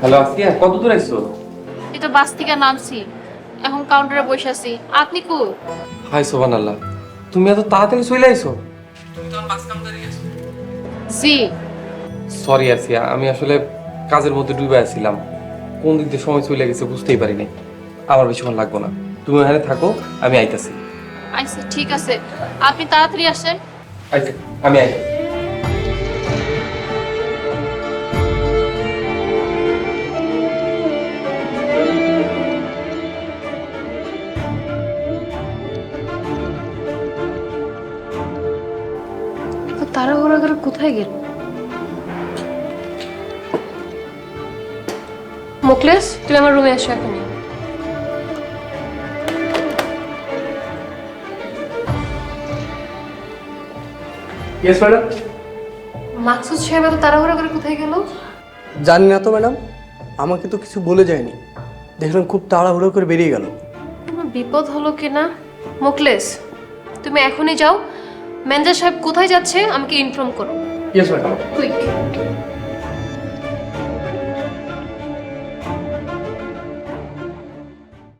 Hello আসিয়া, কত দূর আইছো? এই তো বাস থেকে নামছি, এখন কাউন্টারে বসে আছি। আপনি কো? হাই সুবহানাল্লাহ, তুমি এত তাড়াতাড়ি চলে আইছো? তুমি তো বাস কাউন্টারে গেছো। জি। সরি আসিয়া, আমি আসলে কাজের মধ্যে ডুবে আছিলাম। কোন দিক দিয়ে সময় চলে গেছে বুঝতেই পারিনি। আমার বেশিক্ষণ লাগবো না, তুমি ওখানে থাকো, আমি আইতাছি। আচ্ছা ঠিক আছে, আপনি তাড়াতাড়ি আসেন। আচ্ছা, আমি আইতাছি। তাড়াহুড়া করে কোথায় গেল? মুকলেশ, তুমি আমার রুমে এসো এখনই। Yes madam. মাকসুদ সাহেব এত তাড়াহুড়া করে কোথায় গেল? জানি না তো ম্যাডাম, আমাকে তো কিছু বলে যায়নি। দেখলাম খুব তাড়াহুড়ো করে বেরিয়ে গেল। কোনো বিপদ হলো কিনা? মুকলেশ, তুমি এখনই যাও, ম্যানেজার সাহেব কোথায় যাচ্ছে আমাকে ইনফর্ম করো। Yes madam. কুইক।